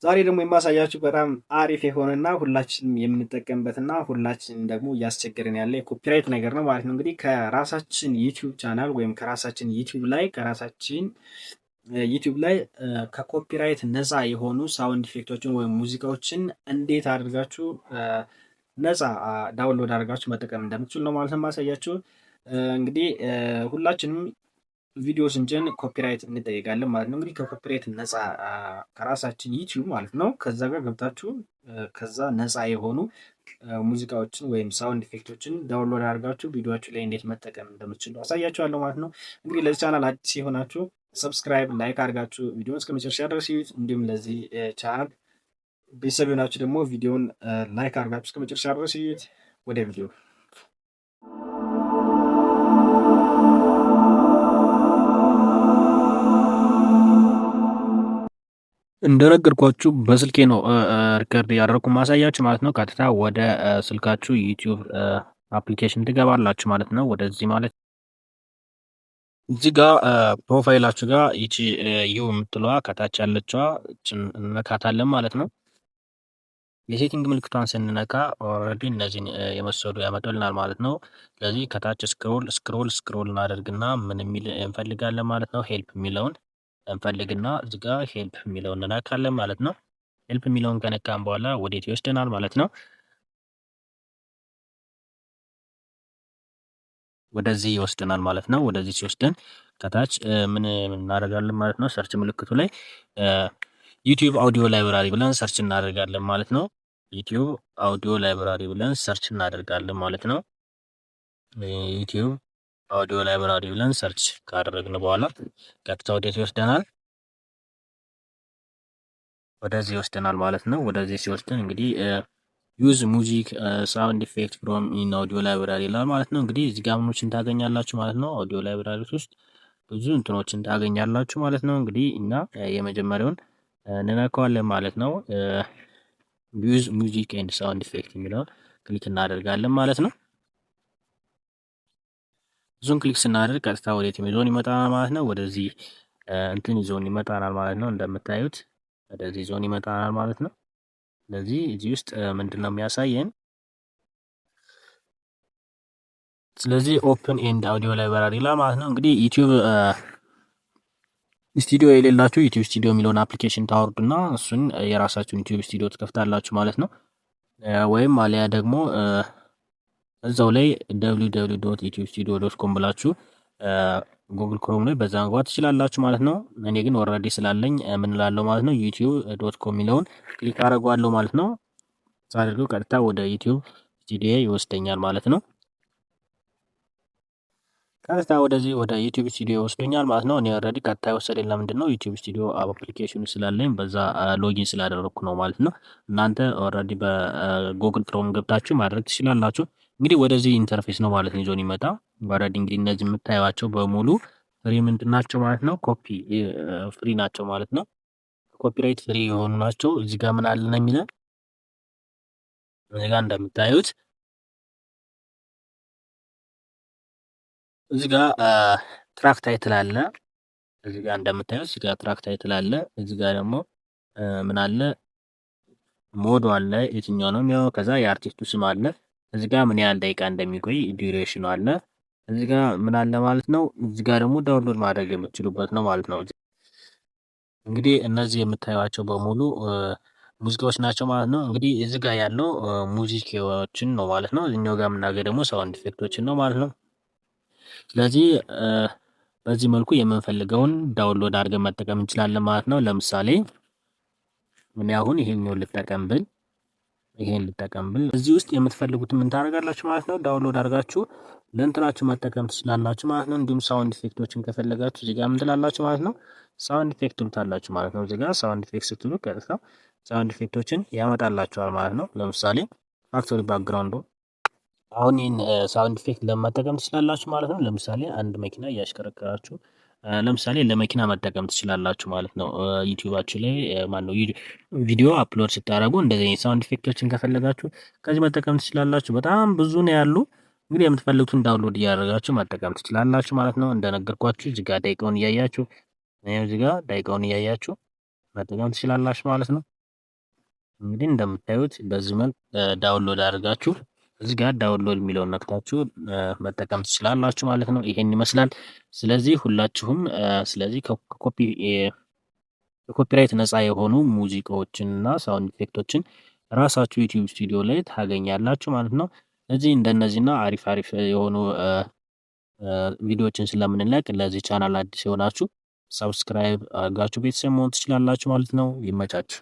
ዛሬ ደግሞ የማሳያችሁ በጣም አሪፍ የሆነና ሁላችንም የምንጠቀምበትና ሁላችንም ደግሞ እያስቸገረን ያለ የኮፒራይት ነገር ነው ማለት ነው። እንግዲህ ከራሳችን ዩቲዩብ ቻናል ወይም ከራሳችን ዩቲዩብ ላይ ከኮፒራይት ነፃ የሆኑ ሳውንድ ኢፌክቶችን ወይም ሙዚቃዎችን እንዴት አድርጋችሁ ነፃ ዳውንሎድ አድርጋችሁ መጠቀም እንደምትችሉ ነው ማለት ነው ማሳያችሁ። እንግዲህ ሁላችንም ቪዲዮ ስንጭን ኮፒራይት እንጠይቃለን ማለት ነው። እንግዲህ ከኮፒራይት ነፃ ከራሳችን ዩቲዩብ ማለት ነው ከዛ ጋር ገብታችሁ ከዛ ነፃ የሆኑ ሙዚቃዎችን ወይም ሳውንድ ኢፌክቶችን ዳውንሎድ አድርጋችሁ ቪዲዮአችሁ ላይ እንዴት መጠቀም እንደምትችሉ አሳያችኋለሁ ማለት ነው። እንግዲህ ለዚህ ቻናል አዲስ የሆናችሁ ሰብስክራይብ፣ ላይክ አድርጋችሁ ቪዲዮውን እስከ መጨረሻ ድረስ ይዩት። እንዲሁም ለዚህ ቻናል ቤተሰብ የሆናችሁ ደግሞ ቪዲዮውን ላይክ አድርጋችሁ እስከ መጨረሻ ድረስ ይዩት። ወደ ቪዲዮ እንደነገርኳችሁ በስልኬ ነው ሪከርድ ያደረኩ ማሳያችሁ ማለት ነው። ቀጥታ ወደ ስልካችሁ ዩቲዩብ አፕሊኬሽን ትገባላችሁ ማለት ነው። ወደዚህ ማለት እዚህ ጋር ፕሮፋይላችሁ ጋር ይቺ ዩ የምትለዋ ከታች ያለችዋ እንነካታለን ማለት ነው። የሴቲንግ ምልክቷን ስንነካ ኦልሬዲ እነዚህን የመሰሉ ያመጣልናል ማለት ነው። ስለዚህ ከታች ስክሮል እናደርግና ምን የሚል እንፈልጋለን ማለት ነው። ሄልፕ የሚለውን እንፈልግና እዚህ ጋር ሄልፕ የሚለውን እንነካለን ማለት ነው። ሄልፕ የሚለውን ከነካን በኋላ ወዴት ይወስደናል ማለት ነው? ወደዚህ ይወስደናል ማለት ነው። ወደዚህ ሲወስደን ከታች ምን እናደርጋለን ማለት ነው? ሰርች ምልክቱ ላይ ዩቲዩብ አውዲዮ ላይብራሪ ብለን ሰርች እናደርጋለን ማለት ነው። ዩቲዩብ አውዲዮ ላይብራሪ ብለን ሰርች እናደርጋለን ማለት ነው። ዩቲዩብ አውዲዮ ላይብራሪ ብለን ሰርች ካደረግን በኋላ ቀጥታ ወዴት ይወስደናል? ወደዚህ ይወስደናል ማለት ነው። ወደዚህ ሲወስደን እንግዲህ ዩዝ ሙዚክ ሳውንድ ኢፌክት ፍሮም ኢን አውዲዮ ላይብራሪ ይላል ማለት ነው። እንግዲህ እዚህ ጋር ምኖችን ታገኛላችሁ ማለት ነው። አውዲዮ ላይብራሪ ውስጥ ብዙ እንትኖችን ታገኛላችሁ ማለት ነው። እንግዲህ እና የመጀመሪያውን እንነካዋለን ማለት ነው። ዩዝ ሙዚክ ኤንድ ሳውንድ ኢፌክት የሚለውን ክሊክ እናደርጋለን ማለት ነው። ብዙን ክሊክ ስናደርግ ቀጥታ ወዴት ይዞን ይመጣናል ማለት ነው። ወደዚህ እንትን ይዞን ይመጣናል ማለት ነው። እንደምታዩት ወደዚህ ይዞን ይመጣናል ማለት ነው። ስለዚህ እዚህ ውስጥ ምንድነው የሚያሳየን? ስለዚህ ኦፕን ኤንድ አውዲዮ ላይብራሪ ይላል ማለት ነው። እንግዲህ ዩቲዩብ ስቱዲዮ የሌላችሁ ዩቲዩብ ስቱዲዮ የሚለውን አፕሊኬሽን ታወርዱና እሱን የራሳችሁን ዩቲዩብ ስቱዲዮ ትከፍታላችሁ ማለት ነው። ወይም አሊያ ደግሞ እዛው ላይ www.youtube-studio.com ብላችሁ ጉግል ክሮም ላይ በዛ መግባት ትችላላችሁ ማለት ነው። እኔ ግን ኦልሬዲ ስላለኝ ምን እላለሁ ማለት ነው youtube.com የሚለውን ክሊክ አደርገዋለሁ ማለት ነው። ሳደርገው ቀጥታ ወደ ዩቲዩብ ስቱዲዮ ይወስደኛል ማለት ነው። ቀጥታ ወደዚህ ወደ ዩቲዩብ ስቱዲዮ ወስዶኛል ማለት ነው። እኔ ኦልሬዲ ቀጥታ የወሰደኝ ለምንድን ነው? ዩቲዩብ ስቱዲዮ አፕሊኬሽኑ ስላለኝ በዛ ሎጊን ስላደረኩ ነው ማለት ነው። እናንተ ኦልሬዲ በጉግል ክሮም ገብታችሁ ማድረግ ትችላላችሁ። እንግዲህ ወደዚህ ኢንተርፌስ ነው ማለት ነው ይዞን ይመጣ። ኦልሬዲ እንግዲህ እነዚህ የምታዩዋቸው በሙሉ ፍሪ ምንድን ናቸው ማለት ነው? ኮፒ ፍሪ ናቸው ማለት ነው። ኮፒራይት ፍሪ የሆኑ ናቸው። እዚህ ጋር ምን አለ ነው የሚለን? እዚህ ጋር እንደምታዩት እዚህ ጋር ትራክ ታይትል አለ። እዚህ ጋር እንደምታዩት እዚህ ጋር ትራክ ታይትል አለ። እዚህ ጋር ደግሞ ምን አለ? ሞዱ አለ። የትኛው ነው የሚያው? ከዛ የአርቲስቱ ስም አለ። እዚህ ጋር ምን ያህል ደቂቃ እንደሚቆይ ዲዩሬሽኑ አለ። እዚህ ጋር ምን አለ ማለት ነው? እዚህ ጋር ደግሞ ዳውንሎድ ማድረግ የምትችሉበት ነው ማለት ነው። እንግዲህ እነዚህ የምታዩዋቸው በሙሉ ሙዚቃዎች ናቸው ማለት ነው። እንግዲህ እዚህ ጋር ያለው ሙዚቃዎችን ነው ማለት ነው። እኛው ጋር የምናገኝ ደግሞ ሳውንድ ኢፌክቶችን ነው ማለት ነው። ስለዚህ በዚህ መልኩ የምንፈልገውን ዳውንሎድ አድርገን መጠቀም እንችላለን ማለት ነው። ለምሳሌ እኔ አሁን ይሄኛውን ልጠቀም ብል እዚህ ውስጥ የምትፈልጉትን ምን ታደርጋላችሁ ማለት ነው? ዳውንሎድ አድርጋችሁ ለእንትናችሁ መጠቀም ትችላላችሁ ማለት ነው። እንዲሁም ሳውንድ ኢፌክቶችን ከፈለጋችሁ እዚህ ጋር ምን ትላላችሁ ማለት ነው? ሳውንድ ኢፌክት ትሉታላችሁ ማለት ነው። እዚህ ጋር ሳውንድ ኢፌክት ስትሉ ቀጥታ ሳውንድ ኢፌክቶችን ያመጣላችኋል ማለት ነው። ለምሳሌ ፋክቶሪ ባክግራውንድ አሁን ይህን ሳውንድ ኢፌክት ለመጠቀም ትችላላችሁ ማለት ነው። ለምሳሌ አንድ መኪና እያሽከረከራችሁ ለምሳሌ ለመኪና መጠቀም ትችላላችሁ ማለት ነው። ዩቲዩባችሁ ላይ ማነው ቪዲዮ አፕሎድ ስታደርጉ እንደዚህ ሳውንድ ኢፌክቶችን ከፈለጋችሁ ከዚህ መጠቀም ትችላላችሁ። በጣም ብዙ ነው ያሉ። እንግዲህ የምትፈልጉትን ዳውንሎድ እያደረጋችሁ መጠቀም ትችላላችሁ ማለት ነው። እንደነገርኳችሁ እዚህ ጋር ደቂቃውን እያያችሁ መጠቀም ትችላላችሁ ማለት ነው። እንግዲህ እንደምታዩት በዚህ መልክ ዳውንሎድ አድርጋችሁ እዚህ ጋር ዳውንሎድ የሚለውን ነክታችሁ መጠቀም ትችላላችሁ ማለት ነው። ይሄን ይመስላል። ስለዚህ ሁላችሁም ስለዚህ ከኮፒራይት ነፃ የሆኑ ሙዚቃዎችን እና ሳውንድ ኢፌክቶችን ራሳችሁ ዩቲዩብ ስቱዲዮ ላይ ታገኛላችሁ ማለት ነው። እዚህ እንደነዚህና አሪፍ አሪፍ የሆኑ ቪዲዮዎችን ስለምንለቅ ለዚህ ቻናል አዲስ የሆናችሁ ሰብስክራይብ አድርጋችሁ ቤተሰብ መሆን ትችላላችሁ ማለት ነው። ይመቻችሁ።